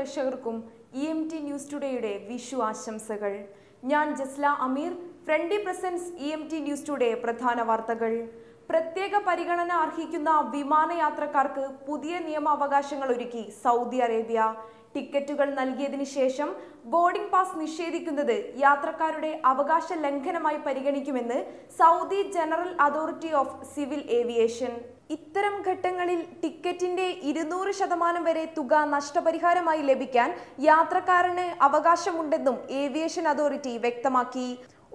പ്രേക്ഷകർക്കും EMT news ടുഡേയുടെ Vishu ആശംസകൾ. ഞാൻ Jasla Ameer. Friendly presents EMT news today പ്രധാന വാർത്തകൾ. പ്രത്യേക പരിഗണന അർഹിക്കുന്ന വിമാനയാത്രക്കാർക്ക് പുതിയ നിയമാവകാശങ്ങൾ ഒരുക്കി സൗദി അറേബ്യ. ടിക്കറ്റുകൾ നൽകിയതിനു ശേഷം ബോർഡിംഗ് പാസ് നിഷേധിക്കുന്നത് യാത്രക്കാരുടെ അവകാശ ലംഘനമായി പരിഗണിക്കുമെന്ന് Saudi general authority of civil aviation. ഇത്തരം ഘട്ടങ്ങളിൽ ടിക്കറ്റിന്റെ 200% വരെ തുക നഷ്ടപരിഹാരമായി ലഭിക്കാൻ യാത്രക്കാരന് അവകാശമുണ്ടെന്നും ഏവിയേഷൻ അതോറിറ്റി വ്യക്തമാക്കി.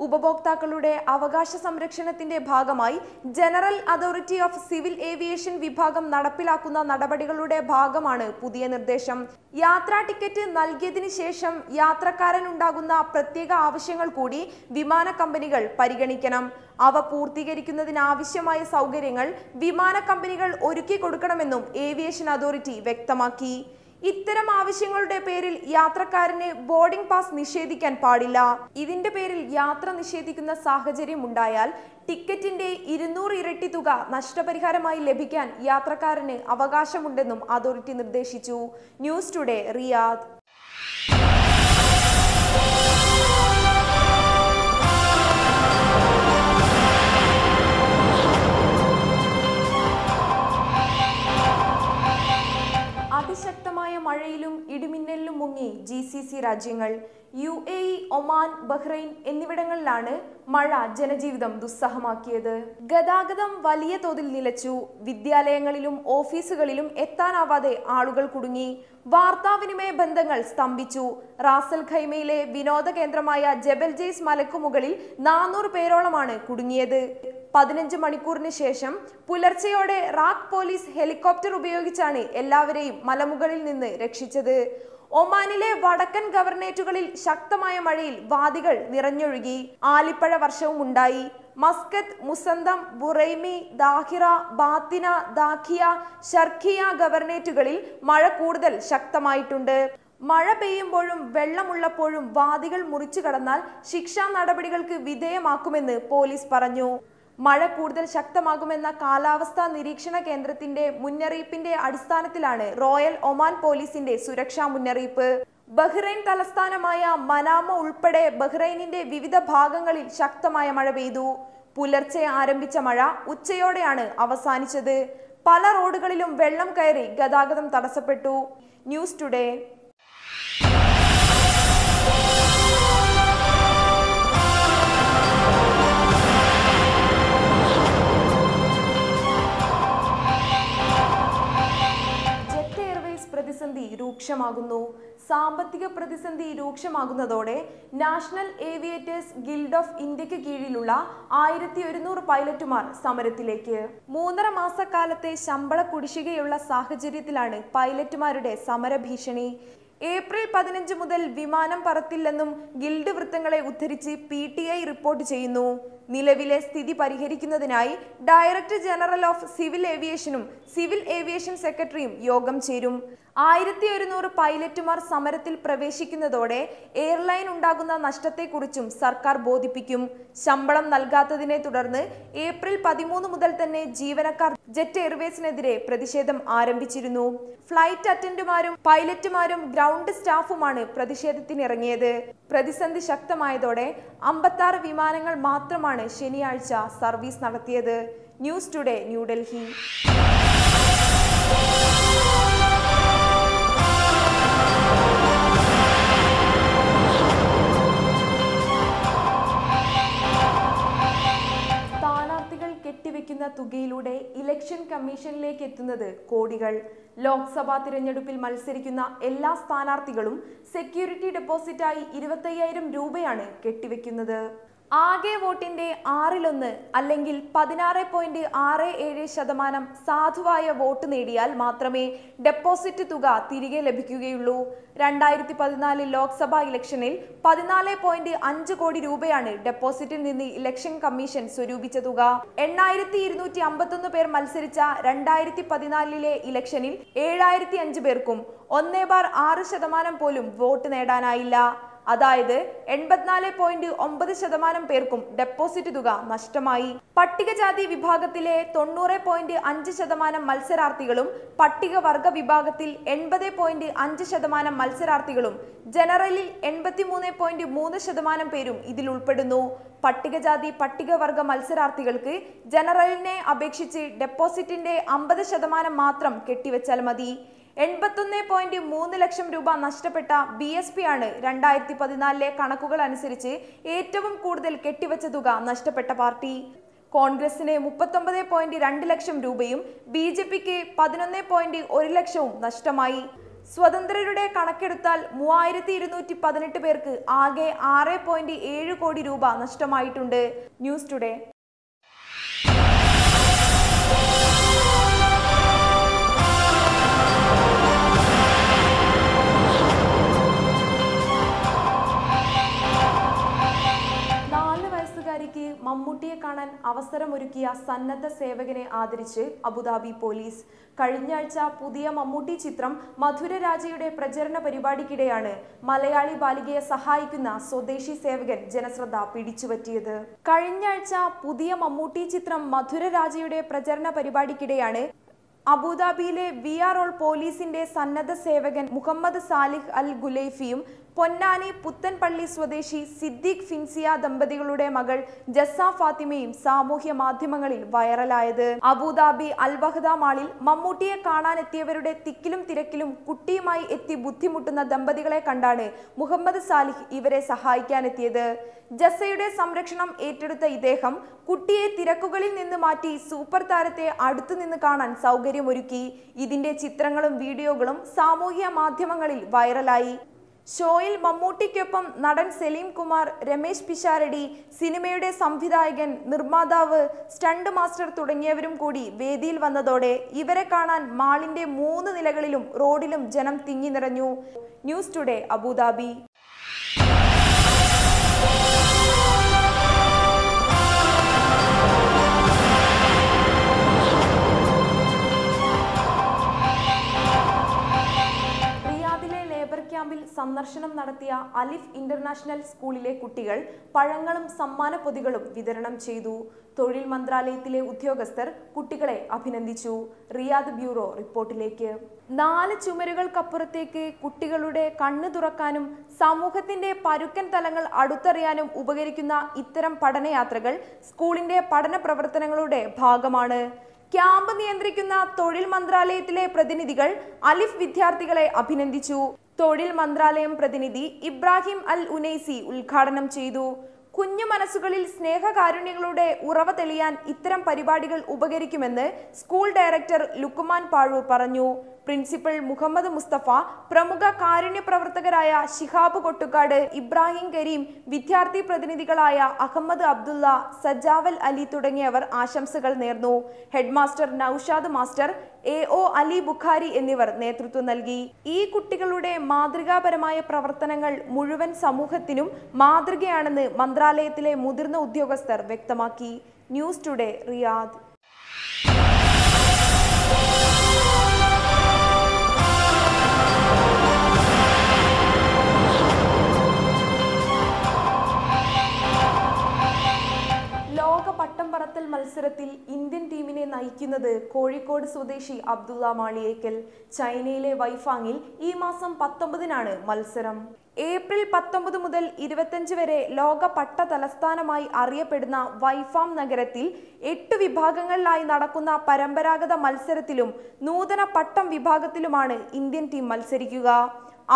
ഉപഭോക്താക്കളുടെ അവകാശ സംരക്ഷണത്തിന്റെ ഭാഗമായി general authority of civil aviation വിഭാഗം നടപ്പിലാക്കുന്ന നടപടികളുടെ ഭാഗമാണ് പുതിയ നിർദ്ദേശം. യാത്രാ ടിക്കറ്റ് നൽകിയതിനു ശേഷം യാത്രക്കാരനുണ്ടാകുന്ന പ്രത്യേക ആവശ്യങ്ങൾ കൂടി വിമാന കമ്പനികൾ പരിഗണിക്കണം. അവ പൂർത്തീകരിക്കുന്നതിനാവശ്യമായ സൗകര്യങ്ങൾ വിമാന കമ്പനികൾ ഒരുക്കി കൊടുക്കണമെന്നും ഏവിയേഷൻ അതോറിറ്റി വ്യക്തമാക്കി. ഇത്തരം ആവശ്യങ്ങളുടെ പേരിൽ യാത്രക്കാരന് ബോർഡിംഗ് പാസ് നിഷേധിക്കാൻ പാടില്ല. ഇതിന്റെ പേരിൽ യാത്ര നിഷേധിക്കുന്ന സാഹചര്യം ഉണ്ടായാൽ ടിക്കറ്റിന്റെ 200 ഇരട്ടി തുക നഷ്ടപരിഹാരമായി ലഭിക്കാൻ യാത്രക്കാരന് അവകാശമുണ്ടെന്നും അതോറിറ്റി നിർദ്ദേശിച്ചു. News today, Riyadh. അതിശക്തമായ മഴയിലും ഇടിമിന്നലിലും മുങ്ങി GCC രാജ്യങ്ങൾ. UAE, ഒമാൻ, ബഹ്റൈൻ എന്നിവിടങ്ങളിലാണ് മഴ ജനജീവിതം ദുസ്സഹമാക്കിയത്. ഗതാഗതം വലിയ തോതിൽ നിലച്ചു. വിദ്യാലയങ്ങളിലും ഓഫീസുകളിലും എത്താനാവാതെ ആളുകൾ കുടുങ്ങി. വാർത്താവിനിമയ ബന്ധങ്ങൾ സ്തംഭിച്ചു. റാസൽ ഖൈമയിലെ വിനോദ കേന്ദ്രമായ ജബൽ ജെയ്സ് മലക്കുമുകളിൽ 400 പേരോളമാണ് കുടുങ്ങിയത്. 15 മണിക്കൂറിന് ശേഷം പുലർച്ചെയോടെ റാഖ് പോലീസ് ഹെലികോപ്റ്റർ ഉപയോഗിച്ചാണ് എല്ലാവരെയും മലമുകളിൽ നിന്ന് രക്ഷിച്ചത്. ഒമാനിലെ വടക്കൻ ഗവർണറേറ്റുകളിൽ ശക്തമായ മഴയിൽ വാദികൾ നിറഞ്ഞൊഴുകി. ആലിപ്പഴ വർഷവും ഉണ്ടായി. Muscat, Musandam, Buraimi, Dhahira, Batinah, Dakhiliya, Sharqiya ഗവർണറേറ്റുകളിൽ മഴ കൂടുതൽ ശക്തമായിട്ടുണ്ട്. മഴ പെയ്യുമ്പോഴും വെള്ളമുള്ളപ്പോഴും വാദികൾ മുറിച്ചു കടന്നാൽ ശിക്ഷാ നടപടികൾക്ക് വിധേയമാക്കുമെന്ന് പോലീസ് പറഞ്ഞു. മഴ കൂടുതൽ ശക്തമാകുമെന്ന കാലാവസ്ഥാ നിരീക്ഷണ കേന്ദ്രത്തിന്റെ മുന്നറിയിപ്പിന്റെ അടിസ്ഥാനത്തിലാണ് റോയൽ ഒമാൻ പോലീസിന്റെ സുരക്ഷാ മുന്നറിയിപ്പ്. ബഹ്റൈൻ തലസ്ഥാനമായ മനാമ ഉൾപ്പെടെ ബഹ്റൈനിന്റെ വിവിധ ഭാഗങ്ങളിൽ ശക്തമായ മഴ പെയ്തു. പുലർച്ചെ ആരംഭിച്ച മഴ ഉച്ചയോടെയാണ് അവസാനിച്ചത്. പല റോഡുകളിലും വെള്ളം കയറി ഗതാഗതം തടസ്സപ്പെട്ടു. News today. പ്രതിസന്ധി രൂക്ഷമാകുന്നു. സാമ്പത്തിക പ്രതിസന്ധി രൂക്ഷമാകുന്നതോടെ നാഷണൽ ഏവിയേറ്റേഴ്സ് ഗിൽഡ് ഓഫ് ഇന്ത്യക്ക് കീഴിലുള്ള 1100 പൈലറ്റുമാർ സമരത്തിലേക്ക്. 3.5 മാസക്കാലത്തെ ശമ്പള കുടിശ്ശികയുള്ള സാഹചര്യത്തിലാണ് പൈലറ്റുമാരുടെ സമര ഭീഷണി. ഏപ്രിൽ 15 മുതൽ വിമാനം പറത്തില്ലെന്നും ഗിൽഡ് വൃത്തങ്ങളെ ഉദ്ധരിച്ച് PTI റിപ്പോർട്ട് ചെയ്യുന്നു. നിലവിലെ സ്ഥിതി പരിഹരിക്കുന്നതിനായി ഡയറക്ടർ ജനറൽ ഓഫ് സിവിൽ ഏവിയേഷനും സിവിൽ ഏവിയേഷൻ സെക്രട്ടറിയും യോഗം ചേരും. 1100 പൈലറ്റുമാർ സമരത്തിൽ പ്രവേശിക്കുന്നതോടെ എയർലൈൻ ഉണ്ടാകുന്ന നഷ്ടത്തെക്കുറിച്ചും സർക്കാർ ബോധിപ്പിക്കും. ശമ്പളം നൽകാത്തതിനെ തുടർന്ന് ഏപ്രിൽ 13 മുതൽ തന്നെ ജീവനക്കാർ ജെറ്റ് എയർവേസിനെതിരെ പ്രതിഷേധം ആരംഭിച്ചിരുന്നു. Flight അറ്റൻഡന്റുമാരും പൈലറ്റുമാരും ground സ്റ്റാഫുമാണ് പ്രതിഷേധത്തിനിറങ്ങിയത്. പ്രതിസന്ധി ശക്തമായതോടെ 56 വിമാനങ്ങൾ മാത്രമാണ് ശനിയാഴ്ച സർവീസ് നടത്തിയത്. News today, New Delhi. സ്ഥാനാർത്ഥികൾ കെട്ടിവെക്കുന്ന തുകയിലൂടെ ഇലക്ഷൻ കമ്മീഷനിലേക്ക് എത്തുന്നത് കോടികൾ. ലോക്സഭാ തിരഞ്ഞെടുപ്പിൽ മത്സരിക്കുന്ന എല്ലാ സ്ഥാനാർത്ഥികളും സെക്യൂരിറ്റി ഡെപ്പോസിറ്റായി 25,000 രൂപയാണ് കെട്ടിവെക്കുന്നത്. ആകെ വോട്ടിന്റെ 1/6 അല്ലെങ്കിൽ 16.67% സാധുവായ വോട്ട് നേടിയാൽ മാത്രമേ ഡെപ്പോസിറ്റ് തുക തിരികെ ലഭിക്കുകയുള്ളൂ. 2014 ലോക്സഭാ ഇലക്ഷനിൽ 14.5 കോടി രൂപയാണ് ഡെപ്പോസിറ്റിൽ നിന്ന് ഇലക്ഷൻ കമ്മീഷൻ സ്വരൂപിച്ച തുക. 8,251 പേർ മത്സരിച്ച 2014 ഇലക്ഷനിൽ 7,005 പേർക്കും 1/6% പോലും വോട്ട് നേടാനായില്ല. അതായത് 84.9% പേർക്കും ഡെപ്പോസിറ്റ് തുക നഷ്ടമായി. പട്ടികജാതി വിഭാഗത്തിലെ 90.5% മത്സരാർത്ഥികളും പട്ടികവർഗ വിഭാഗത്തിൽ 80.5% മത്സരാർത്ഥികളും ജനറലിൽ 83.3% പേരും ഇതിൽ ഉൾപ്പെടുന്നു. പട്ടികജാതി പട്ടികവർഗ മത്സരാർത്ഥികൾക്ക് ജനറലിനെ അപേക്ഷിച്ച് ഡെപ്പോസിറ്റിന്റെ 50% മാത്രം കെട്ടിവെച്ചാൽ മതി. 81.3 ലക്ഷം രൂപ നഷ്ടപ്പെട്ട BSP ആണ് 2014 കണക്കുകൾ അനുസരിച്ച് ഏറ്റവും കൂടുതൽ കെട്ടിവെച്ച തുക നഷ്ടപ്പെട്ട പാർട്ടി. കോൺഗ്രസിന് 39.2 ലക്ഷം രൂപയും BJPക്ക് 11.1 ലക്ഷവും നഷ്ടമായി. സ്വതന്ത്രരുടെ കണക്കെടുത്താൽ 3218 പേർക്ക് ആകെ 6.7 കോടി രൂപ നഷ്ടമായിട്ടുണ്ട്. News today. മമ്മൂട്ടിയെ കാണാൻ അവസരമൊരുക്കിയ സന്നദ്ധ സേവകനെ ആദരിച്ച് അബുദാബി പോലീസ്. കഴിഞ്ഞയാഴ്ച പുതിയ മമ്മൂട്ടി ചിത്രം മധുരരാജയുടെ പ്രചരണ പരിപാടിക്കിടെയാണ് മലയാളി ബാലികയെ സഹായിക്കുന്ന സ്വദേശി സേവകൻ ജനശ്രദ്ധ പിടിച്ചുപറ്റിയത്. കഴിഞ്ഞയാഴ്ച പുതിയ മമ്മൂട്ടി ചിത്രം മധുരരാജയുടെ പ്രചരണ പരിപാടിക്കിടെയാണ് അബുദാബിയിലെ VR റോൾ പോലീസിന്റെ സന്നദ്ധ സേവകൻ മുഹമ്മദ് സാലിഹ് അൽ ഗുലൈഫിയും പൊന്നാനി പുത്തൻപള്ളി സ്വദേശി സിദ്ദീഖ് ഫിൻസിയ ദമ്പതികളുടെ മകൾ ജസ്സ ഫാത്തിമയും സാമൂഹ്യ മാധ്യമങ്ങളിൽ വൈറലായത്. അബുദാബി അൽ വഹദ മാളിൽ മമ്മൂട്ടിയെ കാണാനെത്തിയവരുടെ തിക്കിലും തിരക്കിലും കുട്ടിയുമായി എത്തി ബുദ്ധിമുട്ടുന്ന ദമ്പതികളെ കണ്ടാണ് മുഹമ്മദ് സാലിഹ് ഇവരെ സഹായിക്കാനെത്തിയത്. ജസ്സയുടെ സംരക്ഷണം ഏറ്റെടുത്ത ഇദ്ദേഹം കുട്ടിയെ തിരക്കുകളിൽ നിന്ന് മാറ്റി സൂപ്പർ താരത്തെ അടുത്തുനിന്ന് കാണാൻ സൗകര്യമൊരുക്കി. ഇതിന്റെ ചിത്രങ്ങളും വീഡിയോകളും സാമൂഹ്യ മാധ്യമങ്ങളിൽ വൈറലായി. ഷോയിൽ മമ്മൂട്ടിക്കൊപ്പം നടൻ സലീം കുമാർ, രമേശ് പിഷാരടി, സിനിമയുടെ സംവിധായകൻ, നിർമ്മാതാവ്, സ്റ്റണ്ട് മാസ്റ്റർ തുടങ്ങിയവരും കൂടി വേദിയിൽ വന്നതോടെ ഇവരെ കാണാൻ മാളിന്റെ 3 നിലകളിലും റോഡിലും ജനം തിങ്ങി നിറഞ്ഞു. News today Abu Dhabi. സന്ദർശനം നടത്തിയ അലിഫ് ഇന്റർനാഷണൽ സ്കൂളിലെ കുട്ടികൾ പഴങ്ങളും സമ്മാന പൊതികളും വിതരണം ചെയ്തു. തൊഴിൽ മന്ത്രാലയത്തിലെ ഉദ്യോഗസ്ഥർ കുട്ടികളെ അഭിനന്ദിച്ചു. റിയാദ് ബ്യൂറോ റിപ്പോർട്ടിലേക്ക്. 4 ചുമരുകൾക്കപ്പുറത്തേക്ക് കുട്ടികളുടെ കണ്ണു തുറക്കാനും സമൂഹത്തിന്റെ പരുക്കൻ തലങ്ങൾ അടുത്തറിയാനും ഉപകരിക്കുന്ന ഇത്തരം പഠനയാത്രകൾ സ്കൂളിന്റെ പഠന പ്രവർത്തനങ്ങളുടെ ഭാഗമാണ്. ക്യാമ്പ് നിയന്ത്രിക്കുന്ന തൊഴിൽ മന്ത്രാലയത്തിലെ പ്രതിനിധികൾ അലിഫ് വിദ്യാർത്ഥികളെ അഭിനന്ദിച്ചു. തൊഴിൽ മന്ത്രാലയം പ്രതിനിധി ഇബ്രാഹിം അൽ ഉനൈസി ഉദ്ഘാടനം ചെയ്തു. കുഞ്ഞു മനസ്സുകളിൽ സ്നേഹകാരുണ്യങ്ങളുടെ ഉറവ തെളിയാൻ ഇത്തരം പരിപാടികൾ ഉപകരിക്കുമെന്ന് സ്കൂൾ ഡയറക്ടർ ലുക്മാൻ പാഴൂർ പറഞ്ഞു. പ്രിൻസിപ്പൽ മുഹമ്മദ് മുസ്തഫ, പ്രമുഖ കാരുണ്യ പ്രവർത്തകരായ ശിഹാബ് കൊട്ടുകാട്, ഇബ്രാഹിം കരീം, വിദ്യാർത്ഥി പ്രതിനിധികളായ അഹമ്മദ് അബ്ദുള്ള, സജാവൽ അലി തുടങ്ങിയവർ ആശംസകൾ നേർന്നു. Head master Naushad master, AO Ali Bukhari എന്നിവർ നേതൃത്വം നൽകി. ഈ കുട്ടികളുടെ മാതൃകാപരമായ പ്രവർത്തനങ്ങൾ മുഴുവൻ സമൂഹത്തിനും മാതൃകയാണെന്ന് മന്ത്രാലയത്തിലെ മുതിർന്ന ഉദ്യോഗസ്ഥർ വ്യക്തമാക്കി. News today Riyadh. പട്ടംപറത്തൽ മത്സരത്തിൽ ഇന്ത്യൻ ടീമിനെ നയിക്കുന്നത് കോഴിക്കോട് സ്വദേശി അബ്ദുള്ള മാളിയേക്കൽ. ചൈനയിലെ വൈഫാങ്ങിൽ ഈ മാസം 19-നാണ് മത്സരം. ഏപ്രിൽ 19 മുതൽ 25 വരെ ലോക പട്ട തലസ്ഥാനമായി അറിയപ്പെടുന്ന വൈഫാം നഗരത്തിൽ 8 വിഭാഗങ്ങളിലായി നടക്കുന്ന പരമ്പരാഗത മത്സരത്തിലും നൂതന പട്ടം വിഭാഗത്തിലുമാണ് ഇന്ത്യൻ ടീം മത്സരിക്കുക.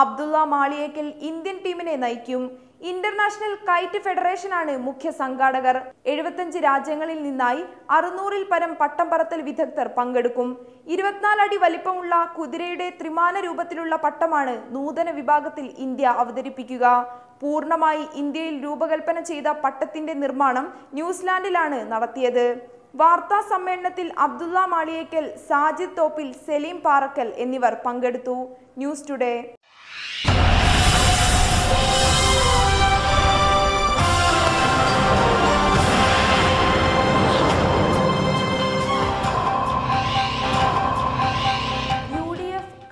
അബ്ദുള്ള മാളിയേക്കൽ ഇന്ത്യൻ ടീമിനെ നയിക്കും. ഇന്റർനാഷണൽ കൈറ്റ് ഫെഡറേഷനാണ് മുഖ്യ സംഘാടകർ. 75 രാജ്യങ്ങളിൽ നിന്നായി 600-ൽ പരം പട്ടം പറത്തൽ വിദഗ്ധർ പങ്കെടുക്കും. 24 അടി വലിപ്പമുള്ള കുതിരയുടെ ത്രിമാന രൂപത്തിലുള്ള പട്ടമാണ് നൂതന വിഭാഗത്തിൽ ഇന്ത്യ അവതരിപ്പിക്കുക. പൂർണ്ണമായി ഇന്ത്യയിൽ രൂപകൽപ്പന ചെയ്ത പട്ടത്തിന്റെ നിർമ്മാണം ന്യൂസിലാൻഡിലാണ് നടത്തിയത്. വാർത്താ സമ്മേളനത്തിൽ അബ്ദുള്ള മാളിയേക്കൽ, സാജിദ് തോപ്പിൽ, സലീം പാറക്കൽ എന്നിവർ പങ്കെടുത്തു. News today.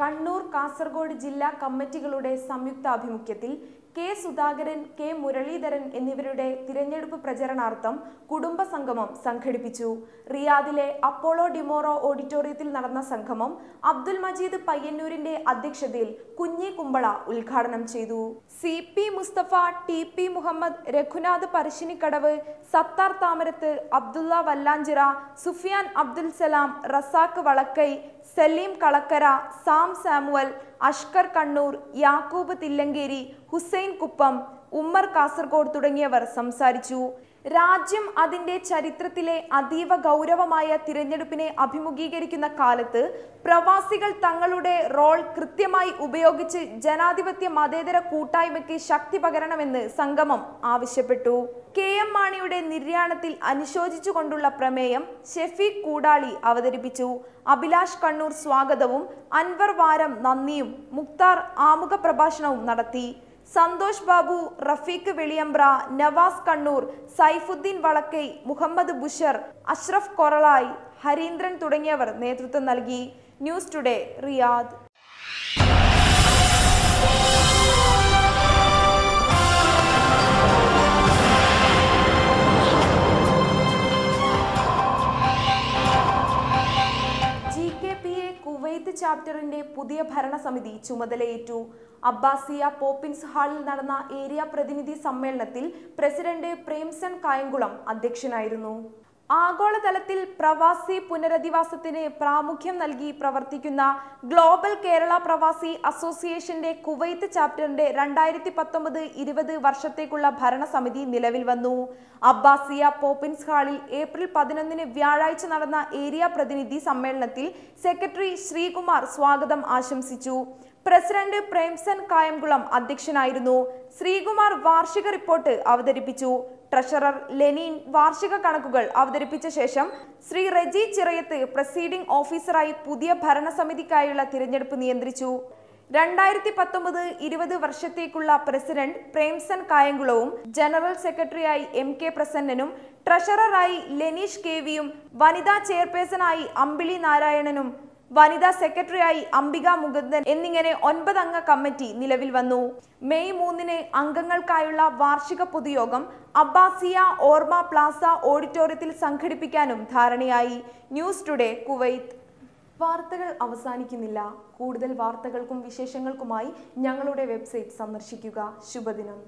കണ്ണൂർ കാസർഗോഡ് ജില്ലാ കമ്മിറ്റികളുടെ സംയുക്താഭിമുഖ്യത്തിൽ കെ സുധാകരൻ, കെ മുരളീധരൻ എന്നിവരുടെ തിരഞ്ഞെടുപ്പ് പ്രചരണാർത്ഥം കുടുംബ സംഗമം സംഘടിപ്പിച്ചു. റിയാദിലെ അപ്പോളോ ഡിമോറോ ഓഡിറ്റോറിയത്തിൽ നടന്ന സംഗമം അബ്ദുൽ മജീദ് പയ്യന്നൂരിന്റെ അധ്യക്ഷതയിൽ കുഞ്ഞി കുമ്പള ഉദ്ഘാടനം ചെയ്തു. CP Mustafa, TP Muhammad, Raghunath Parassinikkadavu, Sattar Thamarath, Abdulla Vallanchira, Sufyan Abdul Salam, Razak Valakkai, Saleem Kalakkara, Sam Samuel, Ashkar Kannur, Yakub Thillankeri, Hussain Kuppam, Ummer Kasaragod തുടങ്ങിയവർ സംസാരിച്ചു. രാജ്യം അതിന്റെ ചരിത്രത്തിലെ അതീവ ഗൗരവമായ തിരഞ്ഞെടുപ്പിനെ അഭിമുഖീകരിക്കുന്ന കാലത്ത് പ്രവാസികൾ തങ്ങളുടെ റോൾ കൃത്യമായി ഉപയോഗിച്ച് ജനാധിപത്യ മതേതര കൂട്ടായ്മയ്ക്ക് ശക്തി പകരണമെന്ന് സംഗമം ആവശ്യപ്പെട്ടു. KM മാണിയുടെ നിര്യാണത്തിൽ അനുശോചിച്ചുകൊണ്ടുള്ള പ്രമേയം ഷെഫീഖ് കൂടാളി അവതരിപ്പിച്ചു. അഭിലാഷ് കണ്ണൂർ സ്വാഗതവും അൻവർ വാരം നന്ദിയും, മുക്താർ ആമുഖ പ്രഭാഷണവും നടത്തി. സന്തോഷ് ബാബു, റഫീഖ് വെളിയമ്പ്ര, നവാസ് കണ്ണൂർ, സൈഫുദ്ദീൻ വളക്കൈ, മുഹമ്മദ് ബുഷർ, അഷ്റഫ് കൊറളായി, ഹരീന്ദ്രൻ തുടങ്ങിയവർ നേതൃത്വം നൽകി. News today, Riyadh. കുവൈത്ത് ചാപ്റ്ററിന്റെ പുതിയ ഭരണസമിതി ചുമതലയേറ്റു. അബ്ബാസിയ പോപ്പിൻസ് ഹാളിൽ നടന്ന ഏരിയ പ്രതിനിധി സമ്മേളനത്തിൽ പ്രസിഡന്റ് പ്രേംസൺ കായംകുളം അധ്യക്ഷനായിരുന്നു. ആഗോളതലത്തിൽ പ്രവാസി പുനരധിവാസത്തിന് പ്രാമുഖ്യം നൽകി പ്രവർത്തിക്കുന്ന ഗ്ലോബൽ കേരള പ്രവാസി അസോസിയേഷന്റെ കുവൈത്ത് ചാപ്റ്ററിന്റെ 2019-20 വർഷത്തേക്കുള്ള ഭരണസമിതി നിലവിൽ വന്നു. അബ്ബാസിയ പോപ്പിൻസ് ഹാളിൽ ഏപ്രിൽ 11 വ്യാഴാഴ്ച നടന്ന ഏരിയ പ്രതിനിധി സമ്മേളനത്തിൽ സെക്രട്ടറി ശ്രീകുമാർ സ്വാഗതം ആശംസിച്ചു. പ്രസിഡന്റ് പ്രേംസൺ കായംകുളം അധ്യക്ഷനായിരുന്നു. ശ്രീകുമാർ വാർഷിക റിപ്പോർട്ട് അവതരിപ്പിച്ചു. ട്രഷറർ ലെനിൻ വാർഷിക കണക്കുകൾ അവതരിപ്പിച്ച ശേഷം ശ്രീ റെജി ചിറയത്ത് പ്രസീഡിംഗ് ഓഫീസറായി പുതിയ ഭരണസമിതിക്കായുള്ള തിരഞ്ഞെടുപ്പ് നിയന്ത്രിച്ചു. 2019-20 വർഷത്തേക്കുള്ള പ്രസിഡന്റ് പ്രേംസൺ കായംകുളവും ജനറൽ സെക്രട്ടറിയായി MK പ്രസന്നനും ട്രഷററായി ലെനീഷ് KVയും വനിതാ ചെയർപേഴ്സണായി അമ്പിളി നാരായണനും വനിതാ സെക്രട്ടറിയായി അംബിക മുകുന്ദൻ എന്നിങ്ങനെ 9 അംഗ കമ്മിറ്റി നിലവിൽ വന്നു. മെയ് 3 അംഗങ്ങൾക്കായുള്ള വാർഷിക പൊതുയോഗം അബ്ബാസിയ ഓർമ പ്ലാസ ഓഡിറ്റോറിയത്തിൽ സംഘടിപ്പിക്കാനും ധാരണയായി. News today, Kuwait. വാർത്തകൾ അവസാനിക്കുന്നില്ല. കൂടുതൽ വാർത്തകൾക്കും വിശേഷങ്ങൾക്കുമായി ഞങ്ങളുടെ വെബ്സൈറ്റ് സന്ദർശിക്കുക. ശുഭദിനം.